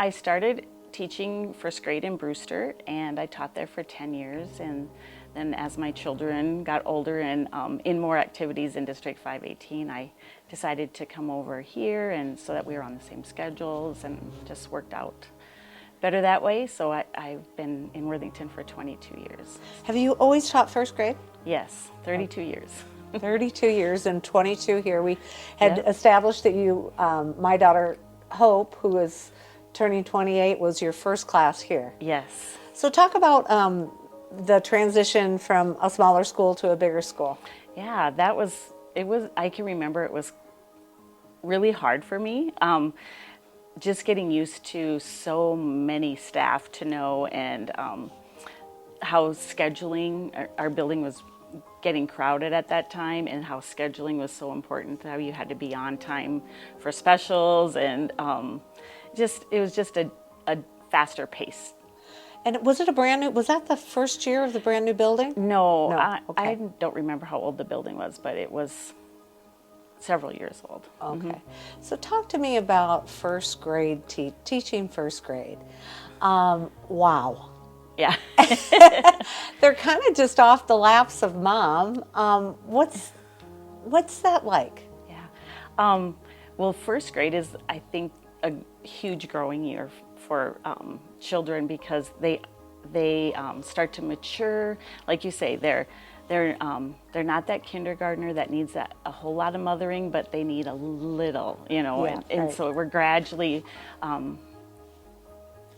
I started teaching first grade in Brewster, and I taught there for 10 years. And then as my children got older and in more activities in District 518, I decided to come over here, and so that we were on the same schedules, and just worked out better that way. So I've been in Worthington for 22 years. Have you always taught first grade? Yes, 32 years. 32 years and 22 here. We had Yep. established that you, my daughter Hope, who is turning 28, was your first class here. Yes. So talk about the transition from a smaller school to a bigger school. Yeah, I can remember it was really hard for me. Just getting used to so many staff to know, and how scheduling, our building was getting crowded at that time, and how scheduling was so important, how you had to be on time for specials, and it was just a faster pace. And was it was that the first year of the brand new building? No, Okay. I don't remember how old the building was, but it was several years old. Okay. So talk to me about first grade, teaching first grade. Wow. Yeah. They're kind of just off the laps of mom. What's that like? Yeah. Well, first grade is, I think, a huge growing year for children, because they start to mature. Like you say, they're not that kindergartner that needs a whole lot of mothering, but they need a little, Yeah, and right. so we're gradually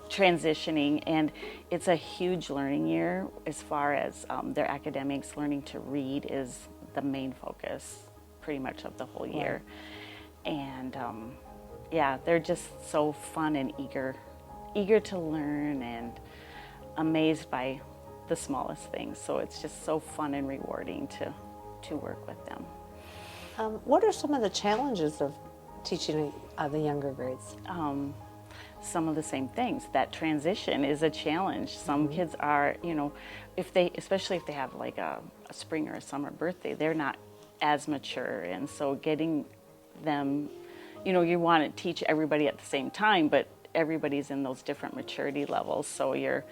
transitioning, and it's a huge learning year as far as their academics. Learning to read is the main focus pretty much of the whole year. And yeah, they're just so fun and eager to learn, and amazed by the smallest things. So it's just so fun and rewarding to work with them. What are some of the challenges of teaching the younger grades? Some of the same things. That transition is a challenge. Some kids are, especially if they have like a spring or a summer birthday, they're not as mature, and so getting them, you want to teach everybody at the same time, but everybody's in those different maturity levels, so you're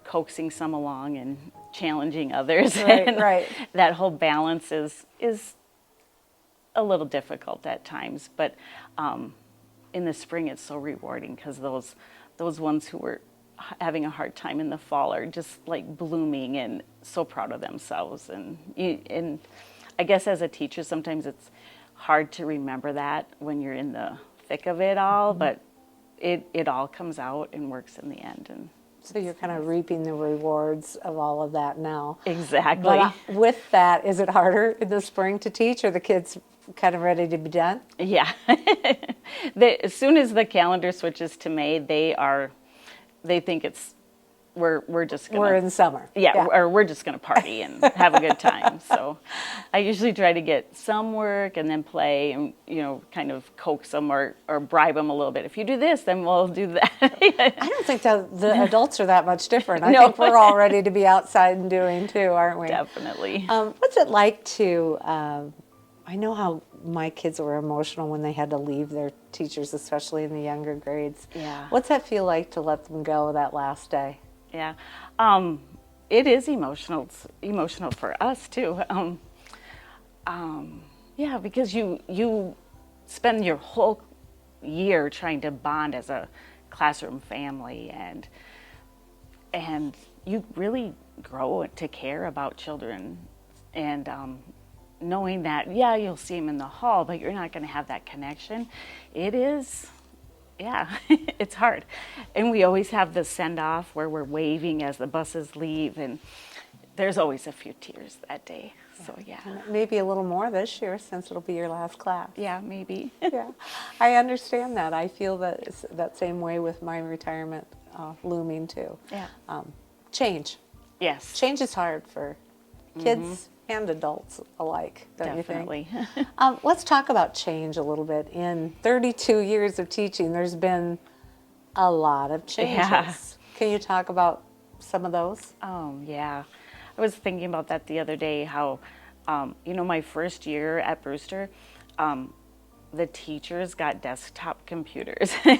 coaxing some along and challenging others. Right, and right. That whole balance is a little difficult at times, but in the spring it's so rewarding, because those ones who were having a hard time in the fall are just like blooming and so proud of themselves. And I guess as a teacher, sometimes it's hard to remember that when you're in the thick of it all, but it all comes out and works in the end. And So you're kind of reaping the rewards of all of that now. exactly. But with that, is it harder in the spring to teach? Are the kids kind of ready to be done? Yeah. As soon as the calendar switches to May, they think we're just gonna, We're in summer. yeah, or we're just gonna party and have a good time. So I usually try to get some work and then play, and kind of coax them or bribe them a little bit. If you do this, then we'll do that. I don't think the adults are that much different. I No. think we're all ready to be outside and doing too, aren't we? Definitely. What's it like to, I know how my kids were emotional when they had to leave their teachers, especially in the younger grades. Yeah. What's that feel like to let them go that last day? Yeah, it is emotional. It's emotional for us too. Yeah, because you spend your whole year trying to bond as a classroom family, and you really grow to care about children, and knowing that, yeah, you'll see them in the hall, but you're not going to have that connection. It is. Yeah, it's hard. And we always have the send-off where we're waving as the buses leave, and there's always a few tears that day. So, yeah. Maybe a little more this year since it'll be your last class. Yeah, maybe. Yeah, I understand that. I feel that same way with my retirement looming too. Yeah. Change. Yes. Change is hard for kids and adults alike, don't Definitely. you think? Let's talk about change a little bit. In 32 years of teaching, there's been a lot of changes. Yeah. Can you talk about some of those? Oh, yeah. I was thinking about that the other day, how, my first year at Brewster, the teachers got desktop computers, and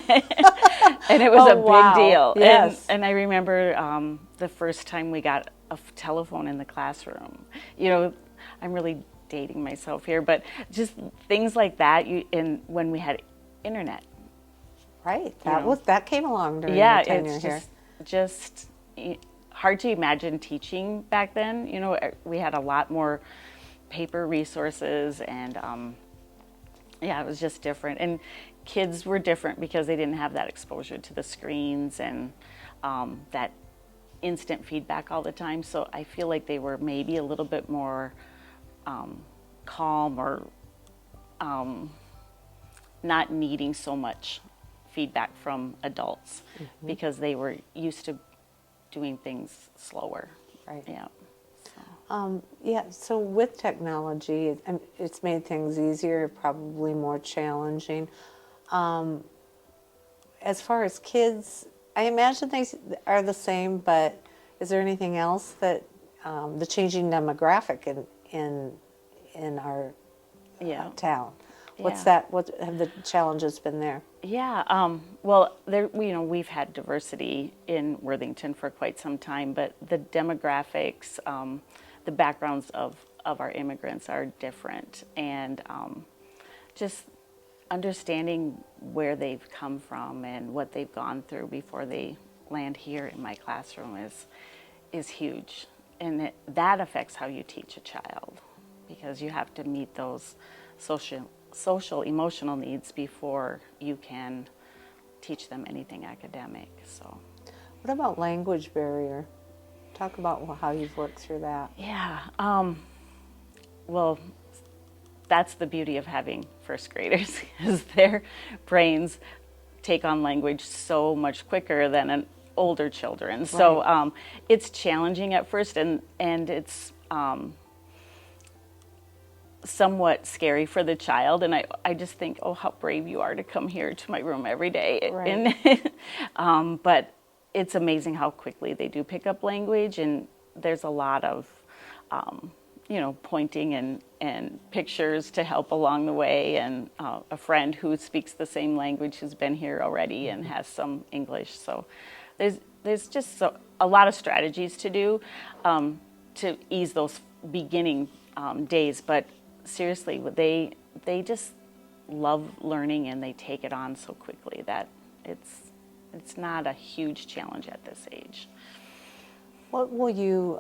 it was Oh, a wow. big deal. Yes. And I remember the first time we got a telephone in the classroom. You know, I'm really dating myself here, but just things like that. And when we had internet, Right. You know. That came along during yeah, your tenure it's here. just hard to imagine teaching back then. You know, we had a lot more paper resources, and yeah, it was just different. And kids were different because they didn't have that exposure to the screens and that instant feedback all the time. So I feel like they were maybe a little bit more calm, or not needing so much feedback from adults because they were used to doing things slower. Right. Yeah. Yeah, so with technology, it's made things easier, probably more challenging. As far as kids, I imagine they are the same, but is there anything else that the changing demographic in our Yeah. town? What's Yeah. that? What have the challenges been there? Yeah, well, there, we've had diversity in Worthington for quite some time, but the demographics, the backgrounds of our immigrants are different, and just understanding where they've come from and what they've gone through before they land here in my classroom is huge, and that affects how you teach a child, because you have to meet those social emotional needs before you can teach them anything academic. So What about language barrier? Talk about how you've worked through that. yeah, well, that's the beauty of having first graders, is their brains take on language so much quicker than an older children. So it's challenging at first, and it's somewhat scary for the child, and I just think, oh, how brave you are to come here to my room every day. Right. And but it's amazing how quickly they do pick up language, and there's a lot of pointing and pictures to help along the way, and a friend who speaks the same language who's been here already and has some English. So there's just a lot of strategies to do to ease those beginning days, but seriously, they just love learning, and they take it on so quickly that it's not a huge challenge at this age. What will you,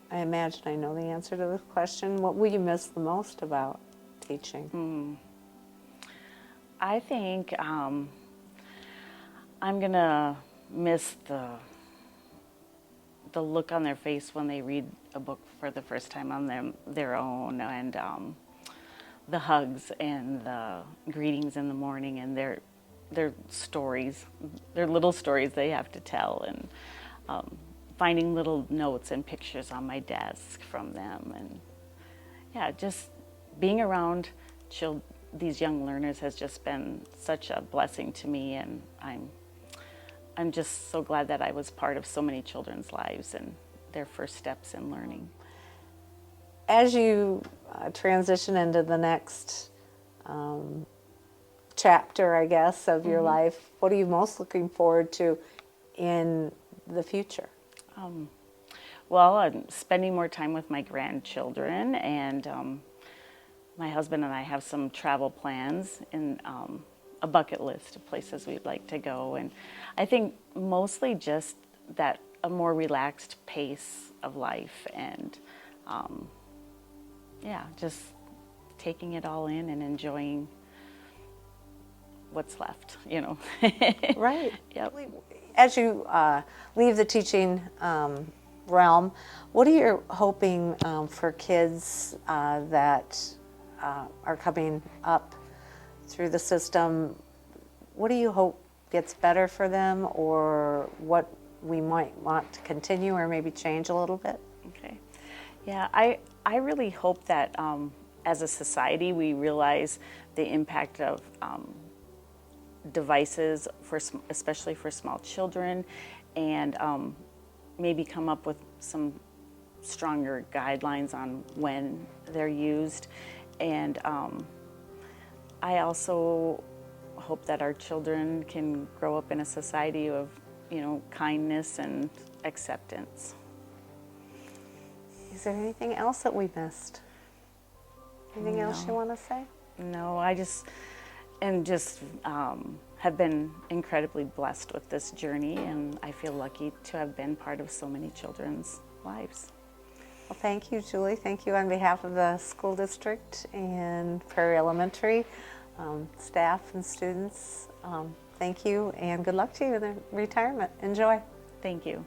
I imagine I know the answer to this question, what will you miss the most about teaching? I think I'm gonna miss the look on their face when they read a book for the first time on their own, and the hugs and the greetings in the morning, and their stories, their little stories they have to tell, and finding little notes and pictures on my desk from them. And yeah, just being around these young learners has just been such a blessing to me, and I'm just so glad that I was part of so many children's lives and their first steps in learning. As you transition into the next chapter, I guess, of your life, what are you most looking forward to in the future? Well, I'm spending more time with my grandchildren, and my husband and I have some travel plans and a bucket list of places we'd like to go. And I think mostly just that a more relaxed pace of life, and just taking it all in and enjoying what's left, Right. Yep. As you leave the teaching realm, what are you hoping for kids that are coming up through the system? What do you hope gets better for them, or what we might want to continue or maybe change a little bit? Okay. Yeah, I really hope that as a society we realize the impact of devices, especially for small children, and maybe come up with some stronger guidelines on when they're used, and I also hope that our children can grow up in a society of, kindness and acceptance. Is there anything else that we missed? Anything else you No. want to say? No, I just have been incredibly blessed with this journey, and I feel lucky to have been part of so many children's lives. Well, thank you, Julie. Thank you on behalf of the school district and Prairie Elementary staff and students. Thank you, and good luck to you in the retirement. Enjoy. Thank you.